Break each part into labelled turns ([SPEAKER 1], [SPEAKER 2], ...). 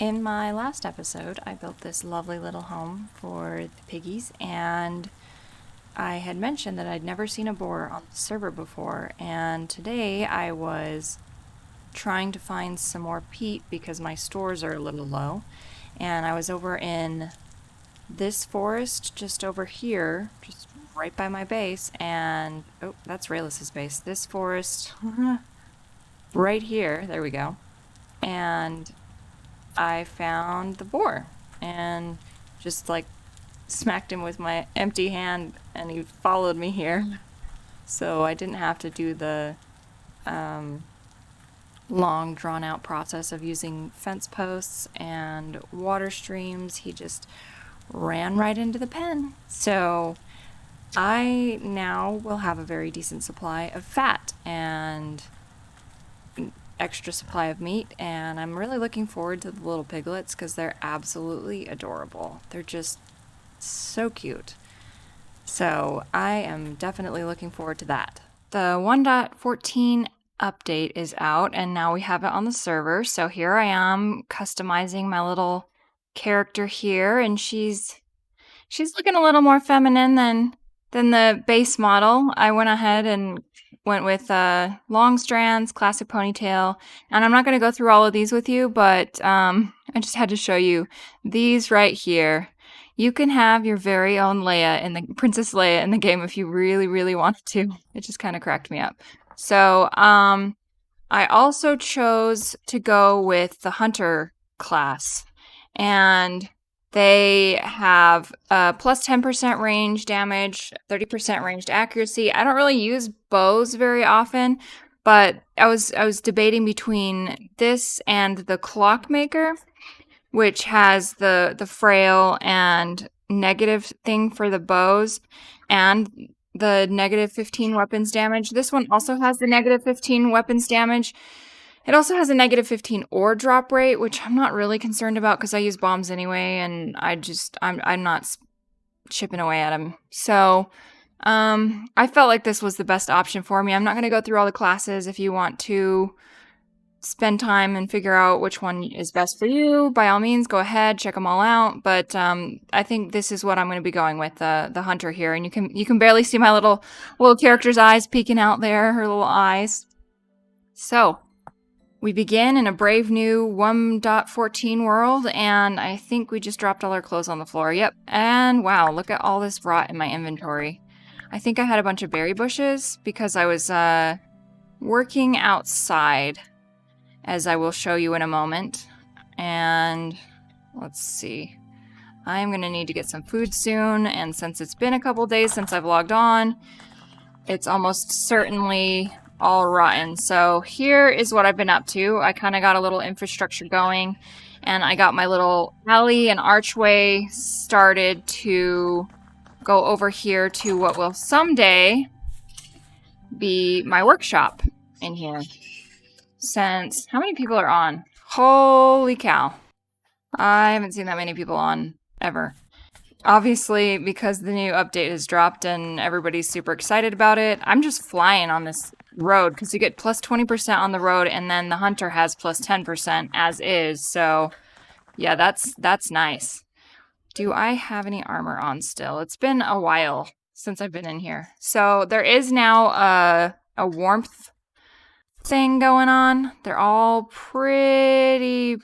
[SPEAKER 1] In my last episode, I built this lovely little home for the piggies, and I had mentioned that I'd never seen a boar on the server before, and today I was trying to find some more peat because my stores are a little low, and I was over in this forest just over here, just right by my base, and oh, that's Raylus's base. This forest right here, there we go, and I found the boar and just like smacked him with my empty hand and he followed me here. So I didn't have to do the long drawn out process of using fence posts and water streams. He just ran right into the pen. So I now will have a very decent supply of fat and extra supply of meat, and I'm really looking forward to the little piglets because they're absolutely adorable. They're just so cute. So I am definitely looking forward to that. The 1.14 update is out, and now we have it on the server. So here I am customizing my little character here, and she's looking a little more feminine than the base model. I went ahead and went with long strands, classic ponytail, and I'm not going to go through all of these with you, but I just had to show you these right here. You can have your very own Princess Leia in the game if you really, really wanted to. It just kind of cracked me up. So I also chose to go with the Hunter class, and they have plus 10% range damage, 30% ranged accuracy. I don't really use bows very often, but I was debating between this and the Clockmaker, which has the frail and negative thing for the bows and the negative 15 weapons damage. This one also has the negative 15 weapons damage. It also has a negative 15 ore drop rate, which I'm not really concerned about because I use bombs anyway, and I'm not chipping away at them. So I felt like this was the best option for me. I'm not going to go through all the classes. If you want to spend time and figure out which one is best for you, by all means, go ahead, check them all out. But I think this is what I'm going to be going with, the Hunter here. And you can barely see my little character's eyes peeking out there, her little eyes. So we begin in a brave new 1.14 world, and I think we just dropped all our clothes on the floor. Yep, and wow, look at all this rot in my inventory. I think I had a bunch of berry bushes because I was working outside, as I will show you in a moment. And let's see. I'm going to need to get some food soon, and since it's been a couple days since I've logged on, it's almost certainly all rotten. So here is what I've been up to. I kind of got a little infrastructure going, and I got my little alley and archway started to go over here to what will someday be my workshop in here. Since how many people are on? Holy cow. I haven't seen that many people on ever. Obviously, because the new update has dropped and everybody's super excited about it, I'm just flying on this road because you get plus 20% on the road, and then the Hunter has plus 10% as is. So yeah, that's nice. Do I have any armor on still? It's been a while since I've been in here. So there is now a warmth thing going on. They're all pretty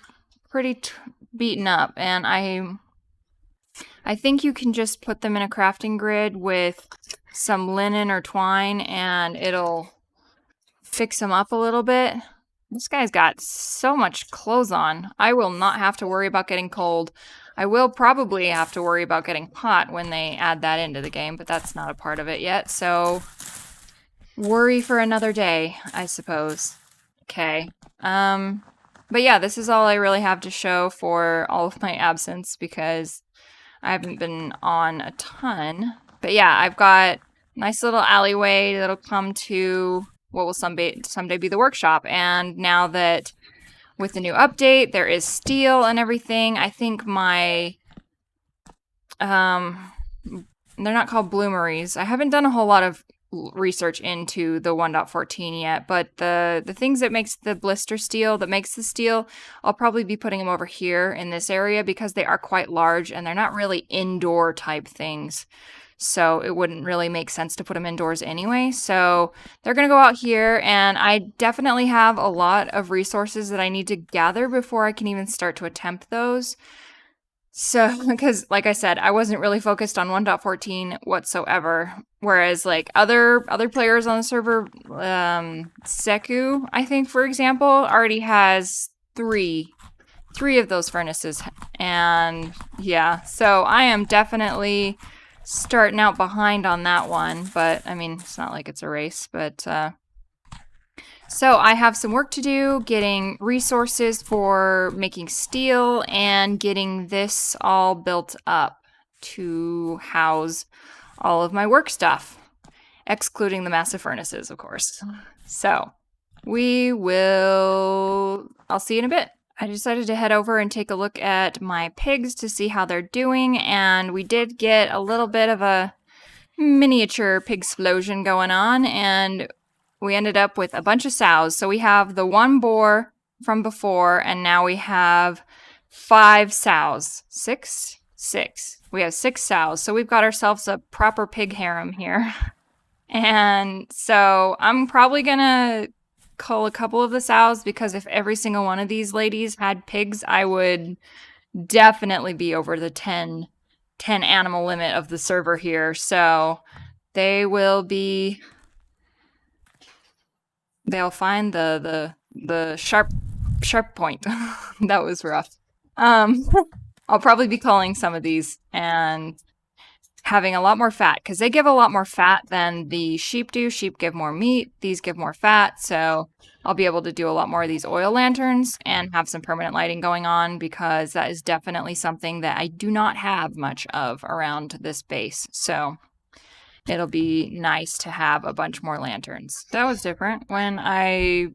[SPEAKER 1] beaten up, and I think you can just put them in a crafting grid with some linen or twine and it'll fix them up a little bit. This guy's got so much clothes on. I will not have to worry about getting cold. I will probably have to worry about getting hot when they add that into the game, but that's not a part of it yet, so worry for another day, I suppose. Okay. But yeah, this is all I really have to show for all of my absence because I haven't been on a ton. But yeah, I've got a nice little alleyway that'll come to what will someday be the workshop. And now that with the new update, there is steel and everything, I think my they're not called bloomeries. I haven't done a whole lot of research into the 1.14 yet, but the things that makes the blister steel, that makes the steel, I'll probably be putting them over here in this area because they are quite large and they're not really indoor type things. So it wouldn't really make sense to put them indoors anyway. So they're going to go out here, and I definitely have a lot of resources that I need to gather before I can even start to attempt those. So, because like I said, I wasn't really focused on 1.14 whatsoever. Whereas like other players on the server, Seku, I think, for example, already has three of those furnaces. And yeah, so I am definitely starting out behind on that one. But I mean, it's not like it's a race, but so I have some work to do, getting resources for making steel and getting this all built up to house all of my work stuff, excluding the massive furnaces, of course. So I'll see you in a bit. I decided to head over and take a look at my pigs to see how they're doing, and we did get a little bit of a miniature pig explosion going on, and we ended up with a bunch of sows. So we have the one boar from before, and now we have 5 sows. Six? We have 6 sows. So we've got ourselves a proper pig harem here. And so I'm probably going to cull a couple of the sows, because if every single one of these ladies had pigs, I would definitely be over the 10 animal limit of the server here. So they will be... They'll find the sharp point. That was rough. I'll probably be culling some of these and having a lot more fat, because they give a lot more fat than the sheep do. Sheep give more meat. These give more fat. So I'll be able to do a lot more of these oil lanterns and have some permanent lighting going on, because that is definitely something that I do not have much of around this base. So it'll be nice to have a bunch more lanterns. That was different. When I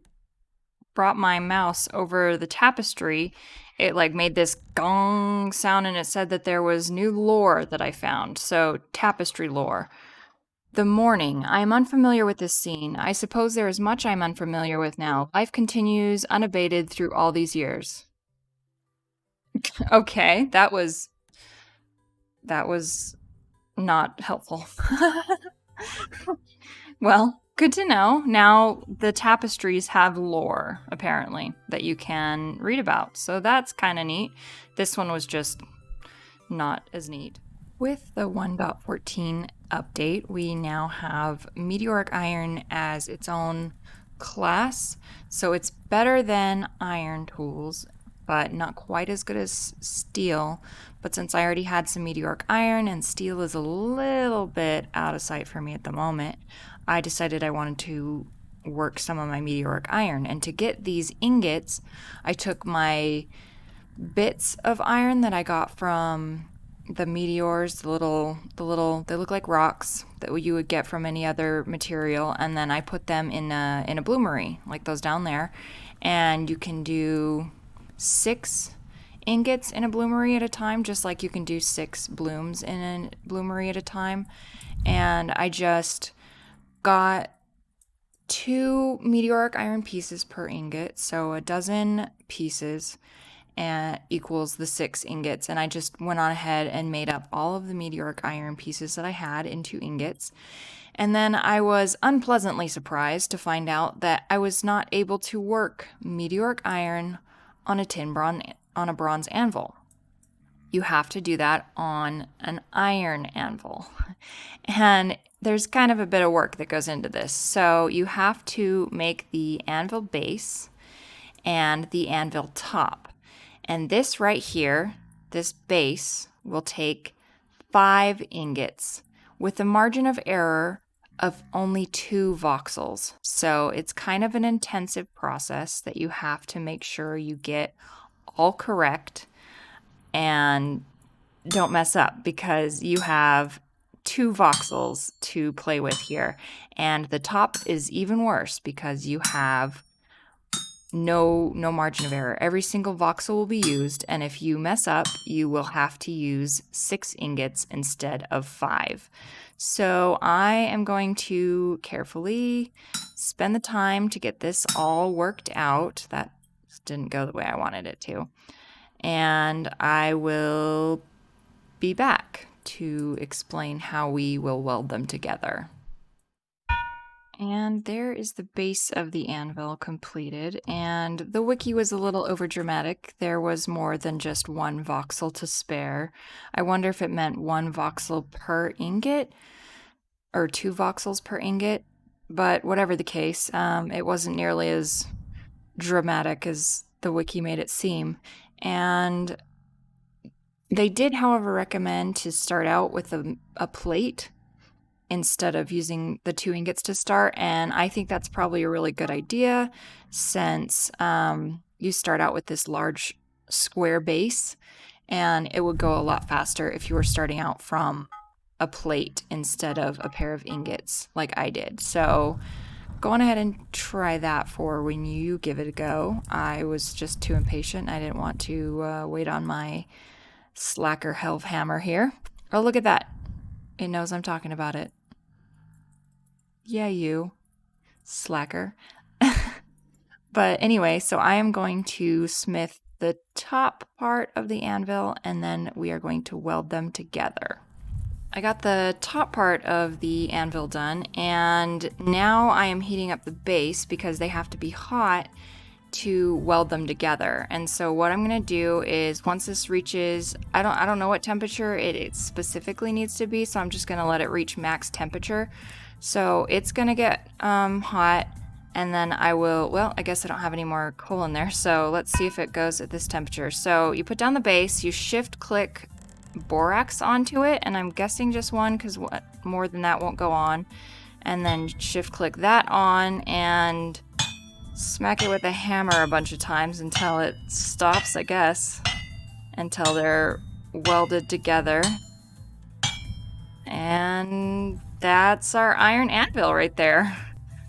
[SPEAKER 1] brought my mouse over the tapestry, it like made this gong sound, and it said that there was new lore that I found. So tapestry lore. The morning. I am unfamiliar with this scene. I suppose there is much I am unfamiliar with now. Life continues unabated through all these years. Okay, that was not helpful. Well, good to know. Now the tapestries have lore, apparently, that you can read about. So that's kind of neat. This one was just not as neat. With the 1.14 update, we now have meteoric iron as its own class. So it's better than iron tools, but not quite as good as steel. But since I already had some meteoric iron and steel is a little bit out of sight for me at the moment, I decided I wanted to work some of my meteoric iron. And to get these ingots, I took my bits of iron that I got from the meteors, the little, they look like rocks that you would get from any other material, and then I put them in a bloomery, like those down there. And you can do 6 ingots in a bloomery at a time, just like you can do 6 blooms in a bloomery at a time. And I just got 2 meteoric iron pieces per ingot, so a dozen pieces equals the 6 ingots. And I just went on ahead and made up all of the meteoric iron pieces that I had into ingots. And then I was unpleasantly surprised to find out that I was not able to work meteoric iron on a bronze anvil. You have to do that on an iron anvil. And there's kind of a bit of work that goes into this. So you have to make the anvil base and the anvil top. And this right here, this base, will take 5 ingots with a margin of error of only 2 voxels. So it's kind of an intensive process that you have to make sure you get all correct and don't mess up, because you have 2 voxels to play with here. And the top is even worse because you have no margin of error. Every single voxel will be used, and if you mess up, you will have to use 6 ingots instead of 5. So I am going to carefully spend the time to get this all worked out. That didn't go the way I wanted it to. And I will be back to explain how we will weld them together. And there is the base of the anvil completed, and the wiki was a little overdramatic. There was more than just one voxel to spare. I wonder if it meant 1 voxel per ingot, or 2 voxels per ingot, but whatever the case, it wasn't nearly as dramatic as the wiki made it seem. And they did, however, recommend to start out with a plate instead of using the 2 ingots to start. And I think that's probably a really good idea, since you start out with this large square base, and it would go a lot faster if you were starting out from a plate instead of a pair of ingots like I did. So go on ahead and try that for when you give it a go. I was just too impatient. I didn't want to wait on my slacker health hammer here. Oh, look at that. It knows I'm talking about it. Yeah, you slacker. But anyway, so I am going to smith the top part of the anvil, and then we are going to weld them together. I got the top part of the anvil done, and now I am heating up the base because they have to be hot to weld them together. And so what I'm going to do is, once this reaches, I don't know what temperature it specifically needs to be, so I'm just going to let it reach max temperature. So it's going to get hot, and then I will, well, I guess I don't have any more coal in there, so let's see if it goes at this temperature. So you put down the base, you shift click borax onto it, and I'm guessing just one, because more than that won't go on. And then shift click that on and smack it with a hammer a bunch of times until it stops, I guess, until they're welded together. And that's our iron anvil right there.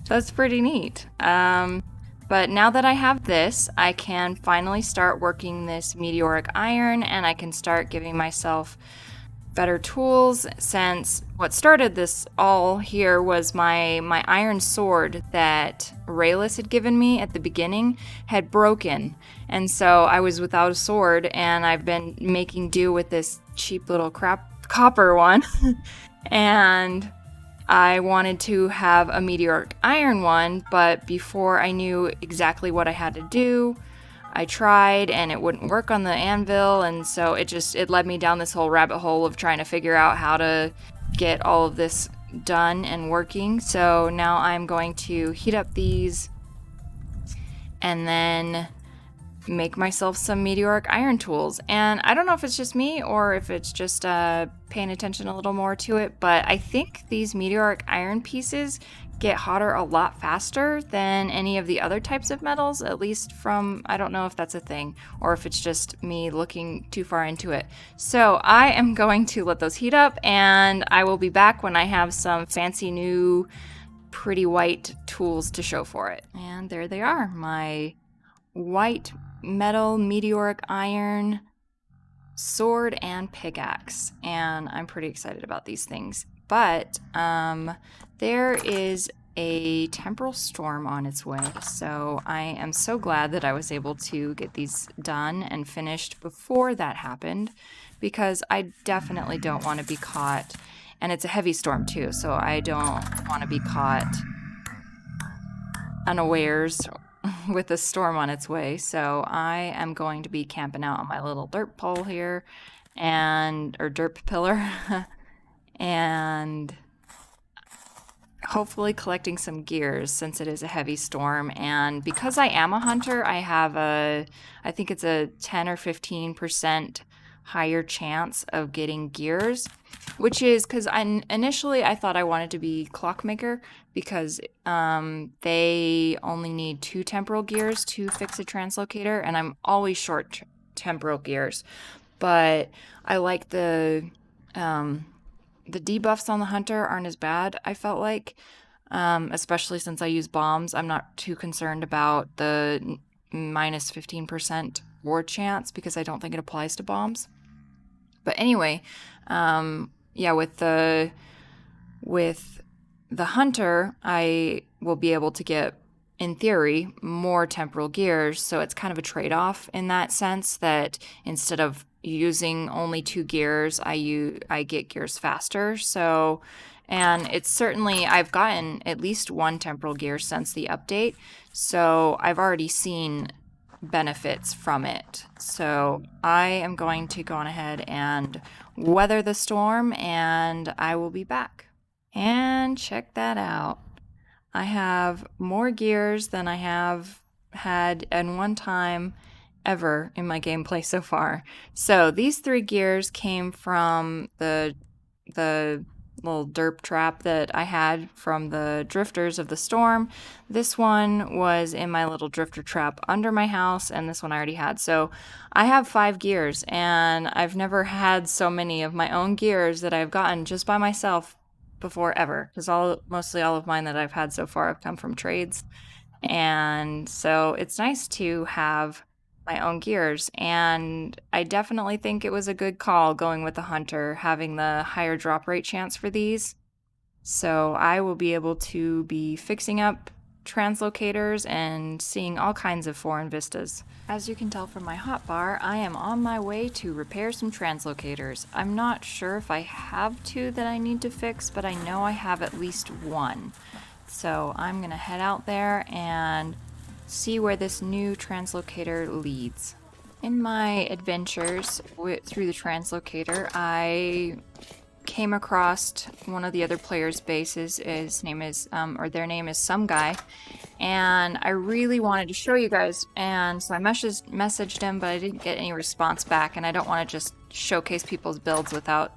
[SPEAKER 1] That's pretty neat. But now that I have this, I can finally start working this meteoric iron, and I can start giving myself better tools, since what started this all here was my iron sword that Rayless had given me at the beginning had broken. And so I was without a sword, and I've been making do with this cheap little crap copper one. And I wanted to have a meteoric iron one, but before I knew exactly what I had to do, I tried and it wouldn't work on the anvil, and so it led me down this whole rabbit hole of trying to figure out how to get all of this done and working. So now I'm going to heat up these and then make myself some meteoric iron tools. And I don't know if it's just me or if it's just paying attention a little more to it, but I think these meteoric iron pieces get hotter a lot faster than any of the other types of metals, at least from, I don't know if that's a thing or if it's just me looking too far into it. So I am going to let those heat up, and I will be back when I have some fancy new pretty white tools to show for it. And there they are, my white metal meteoric iron sword and pickaxe, and I'm pretty excited about these things. But there is a temporal storm on its way, so I am so glad that I was able to get these done and finished before that happened, because I definitely don't want to be caught, and it's a heavy storm too, so I don't want to be caught unawares with a storm on its way. So I am going to be camping out on my little dirt pole here, or dirt pillar, and hopefully collecting some gears, since it is a heavy storm. And because I am a hunter, I have I think it's a 10 or 15% higher chance of getting gears, which is because initially I thought I wanted to be clockmaker, because they only need 2 temporal gears to fix a translocator, and I'm always short temporal gears. But I like the debuffs on the hunter aren't as bad, I felt like, especially since I use bombs. I'm not too concerned about the minus 15% war chance because I don't think it applies to bombs. But anyway, yeah, with the hunter, I will be able to get, in theory, more temporal gears. So it's kind of a trade-off in that sense that instead of using only 2 gears, I get gears faster. So, and it's certainly, I've gotten at least 1 temporal gear since the update. So I've already seen benefits from it. So I am going to go on ahead and weather the storm, and I will be back. And check that out. I have more gears than I have had in one time ever in my gameplay so far. So these 3 gears came from the little derp trap that I had from the drifters of the storm. This one was in my little drifter trap under my house, and this one I already had. So I have 5 gears, and I've never had so many of my own gears that I've gotten just by myself before ever, because mostly all of mine that I've had so far have come from trades. And so it's nice to have my own gears, and I definitely think it was a good call going with the hunter, having the higher drop rate chance for these. So I will be able to be fixing up translocators and seeing all kinds of foreign vistas. As you can tell from my hotbar, I am on my way to repair some translocators. I'm not sure if I have 2 that I need to fix, but I know I have at least 1. So I'm gonna head out there and see where this new translocator leads. In my adventures through the translocator, I came across one of the other players' bases. His name is, or their name is Some Guy, and I really wanted to show you guys, and so I messaged him, but I didn't get any response back, and I don't want to just showcase people's builds without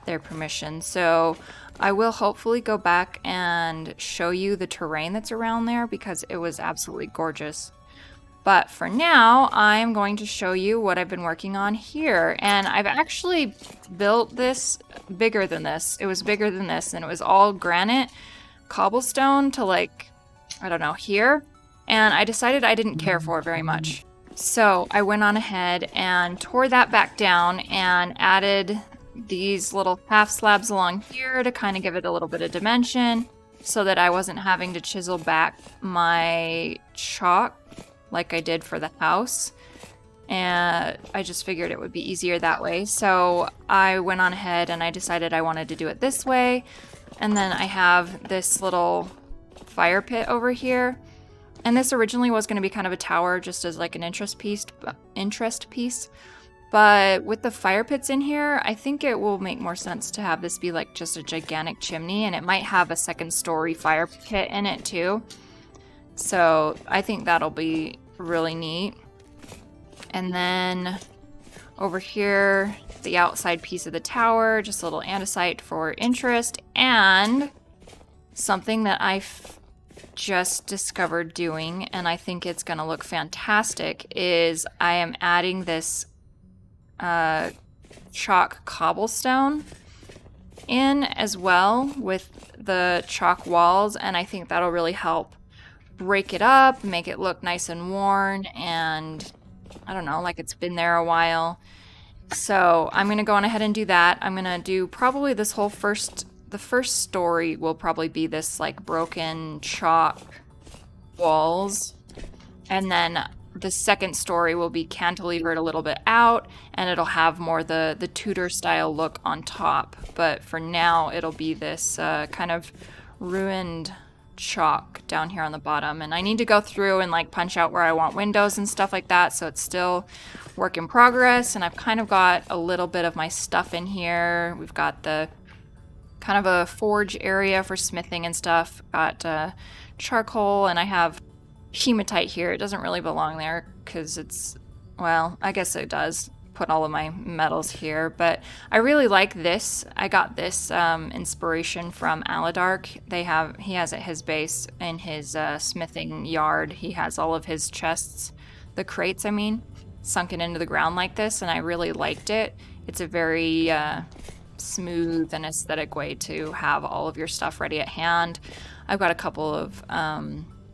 [SPEAKER 1] their permission. So I will hopefully go back and show you the terrain that's around there because it was absolutely gorgeous. But for now, I'm going to show you what I've been working on here. And I've actually built this bigger than this. It was bigger than this, and it was all granite cobblestone to, like, I don't know, here. And I decided I didn't care for it very much. So I went on ahead and tore that back down and added these little half slabs along here to kind of give it a little bit of dimension so that I wasn't having to chisel back my chalk like I did for the house. And I just figured it would be easier that way. So I went on ahead and I decided I wanted to do it this way. And then I have this little fire pit over here. And this originally was going to be kind of a tower just as like an interest piece. But with the fire pits in here, I think it will make more sense to have this be like just a gigantic chimney, and it might have a 2nd story fire pit in it too. So I think that'll be really neat. And then over here, the outside piece of the tower, just a little andesite for interest, and something that I've just discovered doing, and I think it's gonna look fantastic, is I am adding this chalk cobblestone in as well with the chalk walls, and I think that'll really help break it up, make it look nice and worn, and I don't know, like it's been there a while. So I'm gonna go on ahead and do that. I'm gonna do probably this whole the first story will probably be this like broken chalk walls, and then the 2nd story will be cantilevered a little bit out, and it'll have more the Tudor style look on top. But for now, it'll be this kind of ruined chalk down here on the bottom. And I need to go through and like punch out where I want windows and stuff like that, so it's still work in progress. And I've kind of got a little bit of my stuff in here. We've got the kind of a forge area for smithing and stuff. Got charcoal, and I have hematite here. It doesn't really belong there because it's, well, I guess it does. Put all of my metals here, but I really like this. I got this inspiration from Aladark. He has at his base in his smithing yard. He has all of his chests, the crates, I mean, sunken into the ground like this, and I really liked it. It's a very smooth and aesthetic way to have all of your stuff ready at hand. I've got a couple of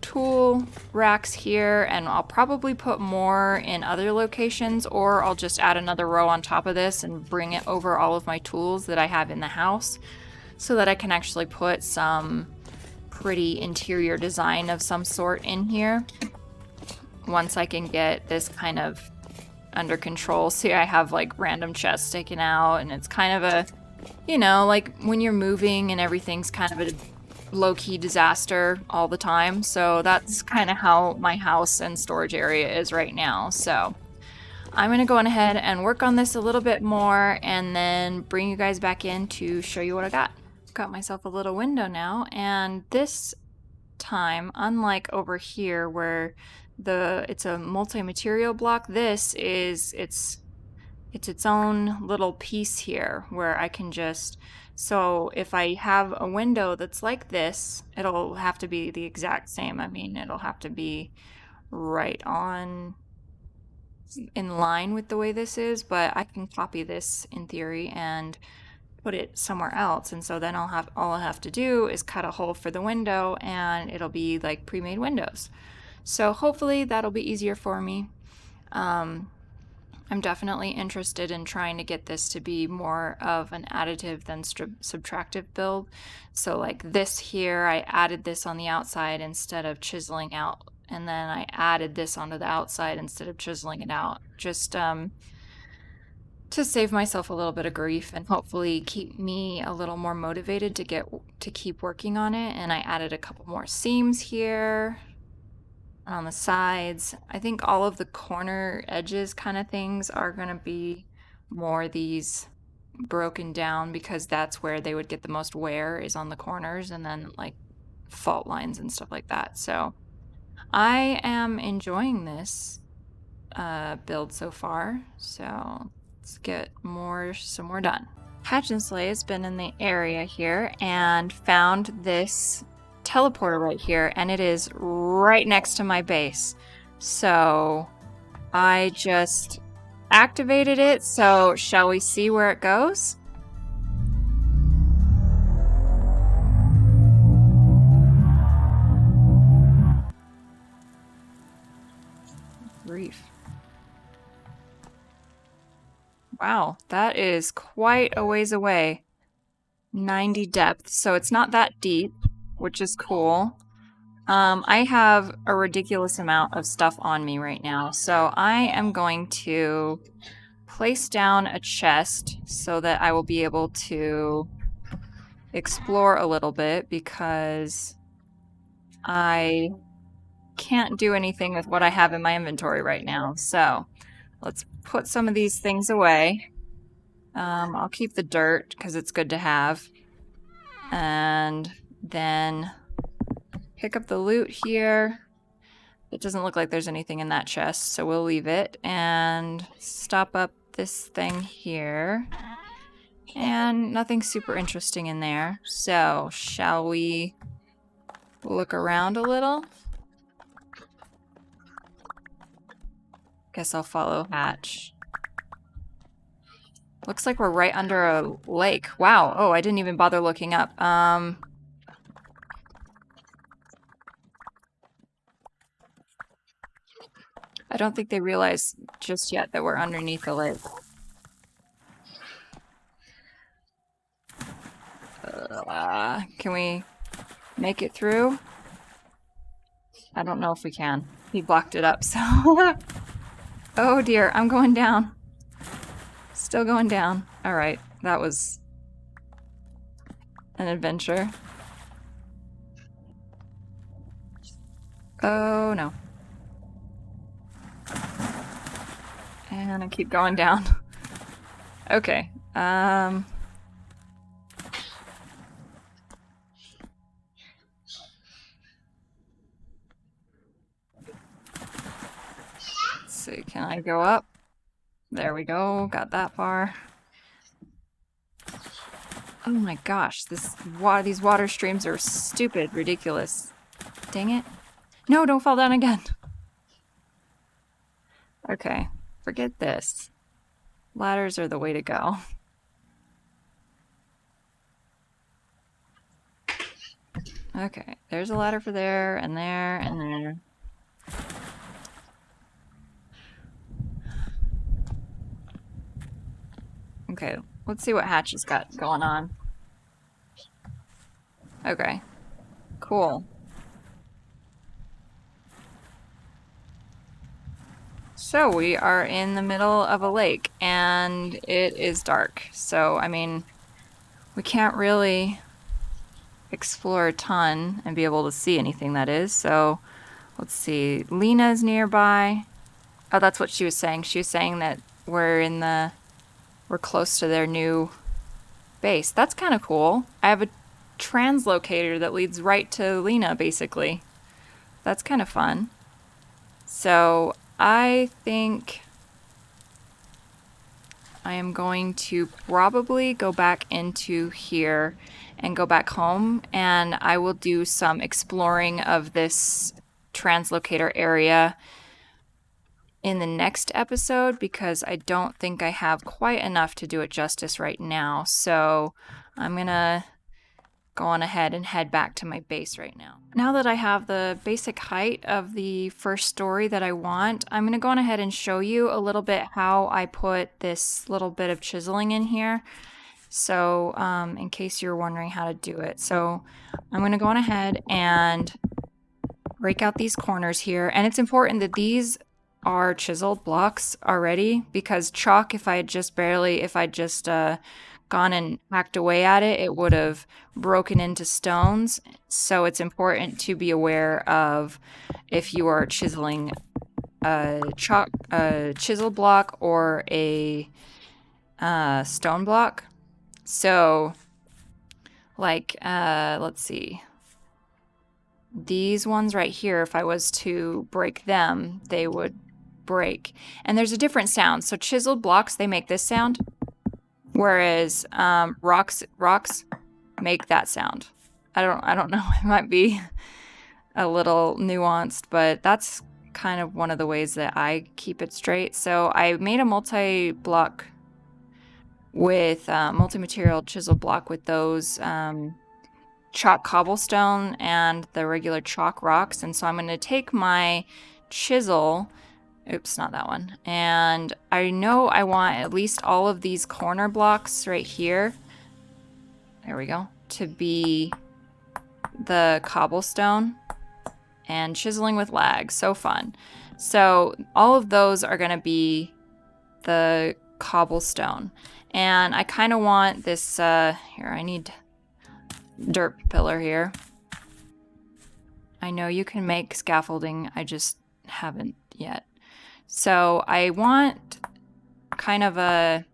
[SPEAKER 1] tool racks here, and I'll probably put more in other locations, or I'll just add another row on top of this and bring it over all of my tools that I have in the house so that I can actually put some pretty interior design of some sort in here once I can get this kind of under control. See, I have like random chests sticking out, and it's kind of a, you know, like when you're moving and everything's kind of a low-key disaster all the time. So that's kind of how my house and storage area is right now. So I'm gonna go on ahead and work on this a little bit more and then bring you guys back in to show you what I got. Got myself a little window now, and this time, unlike over here where it's a multi-material block, this is it's its own little piece here where I can just, so if I have a window that's like this, it'll have to be the exact same. I mean, it'll have to be right on in line with the way this is, but I can copy this in theory and put it somewhere else. And so then all I'll have to do is cut a hole for the window, and it'll be like pre-made windows. So hopefully that'll be easier for me. I'm definitely interested in trying to get this to be more of an additive than subtractive build. So like this here, I added this on the outside instead of chiseling out, and then I added this onto the outside instead of chiseling it out. Just to save myself a little bit of grief and hopefully keep me a little more motivated to keep working on it. And I added a couple more seams here on the sides. I think all of the corner edges kind of things are going to be more these broken down, because that's where they would get the most wear, is on the corners, and then like fault lines and stuff like that. So I am enjoying this build so far. So let's get some more done. Hatch and Slay has been in the area here and found this teleporter right here, and it is right next to my base. So I just activated it. So shall we see where it goes? Grief. Wow, that is quite a ways away. 90 depth, so it's not that deep, which is cool. I have a ridiculous amount of stuff on me right now, so I am going to place down a chest so that I will be able to explore a little bit, because I can't do anything with what I have in my inventory right now. So let's put some of these things away. I'll keep the dirt because it's good to have. And then pick up the loot here. It doesn't look like there's anything in that chest, so we'll leave it. And stop up this thing here. And nothing super interesting in there. So, shall we look around a little? Guess I'll follow Hatch. Looks like we're right under a lake. Wow. Oh, I didn't even bother looking up. I don't think they realize just yet that we're underneath the lake. Can we make it through? I don't know if we can. He blocked it up, so... Oh dear, I'm going down. Still going down. Alright, that was an adventure. Oh no. And I keep going down. Okay, let's see, can I go up? There we go, got that far. Oh my gosh, these water streams are stupid, ridiculous. Dang it. No, don't fall down again. Okay, forget this. Ladders are the way to go. Okay, there's a ladder for there and there and there. Okay, let's see what Hatch has got going on. Okay, cool. So we are in the middle of a lake and it is dark. So, I mean, we can't really explore a ton and be able to see anything, that is. So let's see. Lena's nearby. Oh, that's what she was saying. She was saying that we're close to their new base. That's kind of cool. I have a translocator that leads right to Lena, basically. That's kind of fun. So I think I am going to probably go back into here and go back home, and I will do some exploring of this translocator area in the next episode because I don't think I have quite enough to do it justice right now. So I'm gonna go on ahead and head back to my base right now. Now that I have the basic height of the first story that I want, I'm going to go on ahead and show you a little bit how I put this little bit of chiseling in here. So in case you're wondering how to do it. So I'm going to go on ahead and break out these corners here. And it's important that these are chiseled blocks already because chalk, if I just gone and hacked away at it, it would have broken into stones. So it's important to be aware of if you are chiseling a chisel block or a stone block. So, like, let's see. These ones right here, if I was to break them, they would break. And there's a different sound. So chiseled blocks, they make this sound. Whereas rocks make that sound. I don't know. It might be a little nuanced, but that's kind of one of the ways that I keep it straight. So I made a multi-block with multi-material chisel block with those chalk cobblestone and the regular chalk rocks. And so I'm going to take my chisel. Oops, not that one. And I know I want at least all of these corner blocks right here. There we go. To be the cobblestone and chiseling with lag. So fun. So all of those are going to be the cobblestone. And I kind of want this, here, I need dirt pillar here. I know you can make scaffolding. I just haven't yet. So I want kind of a,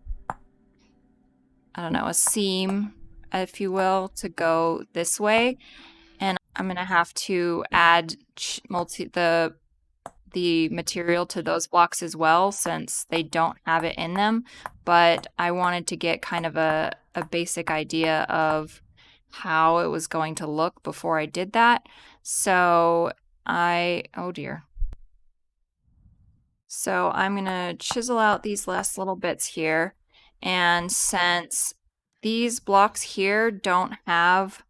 [SPEAKER 1] I don't know, a seam, if you will, to go this way. And I'm going to have to add the material to those blocks as well since they don't have it in them. But I wanted to get kind of a basic idea of how it was going to look before I did that. So oh dear. So I'm going to chisel out these last little bits here. And since these blocks here don't have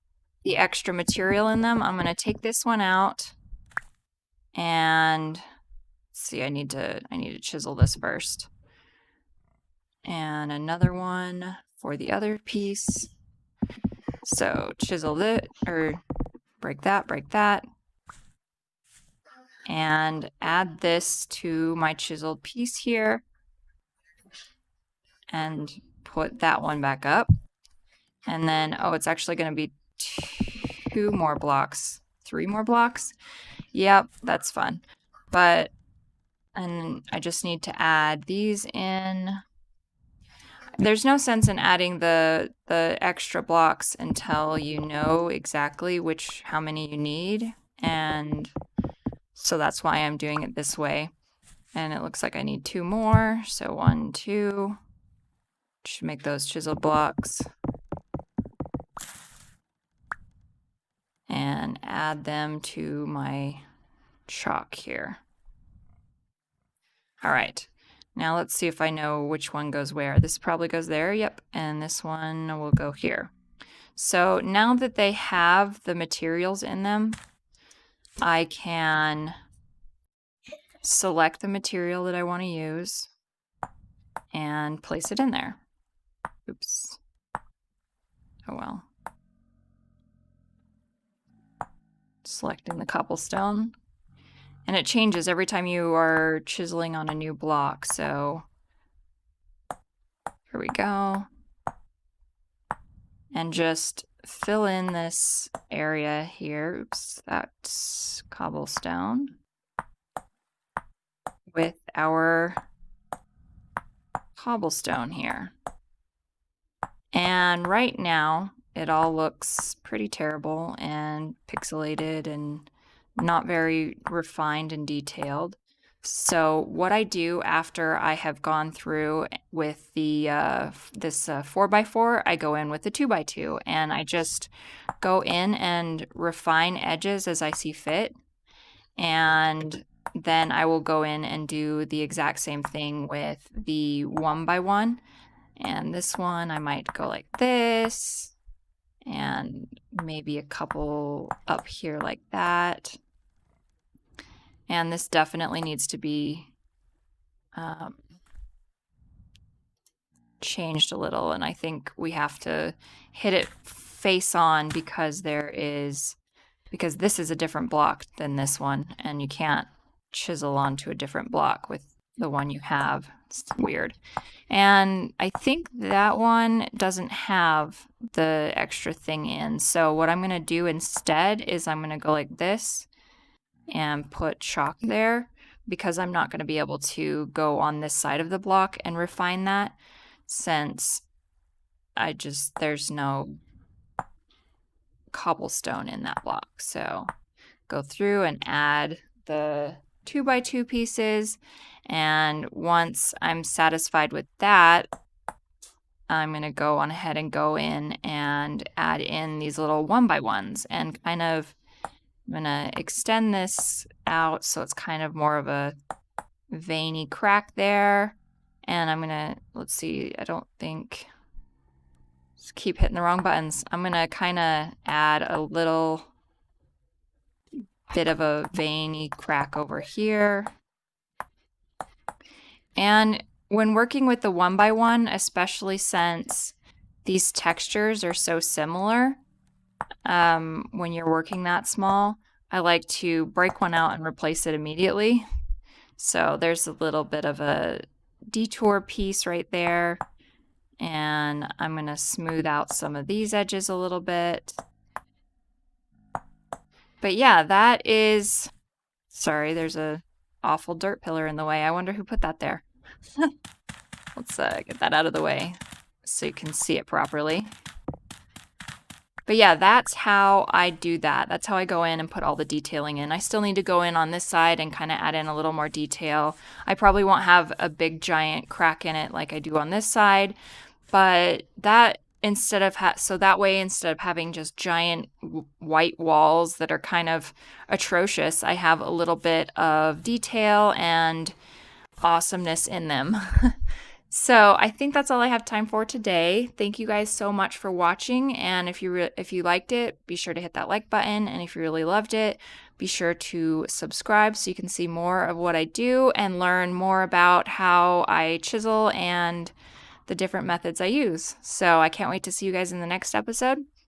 [SPEAKER 1] the extra material in them, I'm going to take this one out. And let's see, I need to chisel this first. And another one for the other piece. So chisel it, or break that. And add this to my chiseled piece here and put that one back up. And then, oh, it's actually going to be 3 more blocks. Yep, that's fun. And I just need to add these in. There's no sense in adding the extra blocks until you know exactly how many you need. And so that's why I'm doing it this way. And it looks like I need 2 more. So 1, 2. Should make those chisel blocks. And add them to my chalk here. All right. Now let's see if I know which one goes where. This probably goes there. Yep. And this one will go here. So now that they have the materials in them, I can select the material that I want to use and place it in there. Oops. Oh well. Selecting the cobblestone. And it changes every time you are chiseling on a new block. So here we go. And just fill in this area here. Oops, that's cobblestone. With our cobblestone here. And right now, it all looks pretty terrible and pixelated and not very refined and detailed. So what I do after I have gone through with the this 4x4, I go in with the 2x2 and I just go in and refine edges as I see fit. And then I will go in and do the exact same thing with the 1x1. And this one, I might go like this, and maybe a couple up here like that. And this definitely needs to be changed a little, and I think we have to hit it face on because this is a different block than this one, and you can't chisel onto a different block with the one you have. It's weird. And I think that one doesn't have the extra thing in. So what I'm going to do instead is I'm going to go like this and put chalk there because I'm not going to be able to go on this side of the block and refine that since there's no cobblestone in that block. So go through and add the 2x2 pieces, and once I'm satisfied with that, I'm going to go on ahead and go in and add in these little 1x1s and I'm going to extend this out so it's kind of more of a veiny crack there. And I'm going to, let's see, just keep hitting the wrong buttons. I'm going to kind of add a little bit of a veiny crack over here. And when working with the 1x1, especially since these textures are so similar, when you're working that small, I like to break one out and replace it immediately. So there's a little bit of a detour piece right there. And I'm going to smooth out some of these edges a little bit. But yeah, that is... Sorry, there's a awful dirt pillar in the way. I wonder who put that there. Let's get that out of the way so you can see it properly. But yeah, that's how I do that. That's how I go in and put all the detailing in. I still need to go in on this side and kind of add in a little more detail. I probably won't have a big giant crack in it like I do on this side, but that instead of having just giant white walls that are kind of atrocious, I have a little bit of detail and awesomeness in them. So I think that's all I have time for today. Thank you guys so much for watching, and if you liked it, be sure to hit that like button, and if you really loved it, be sure to subscribe so you can see more of what I do and learn more about how I chisel and the different methods I use. So I can't wait to see you guys in the next episode.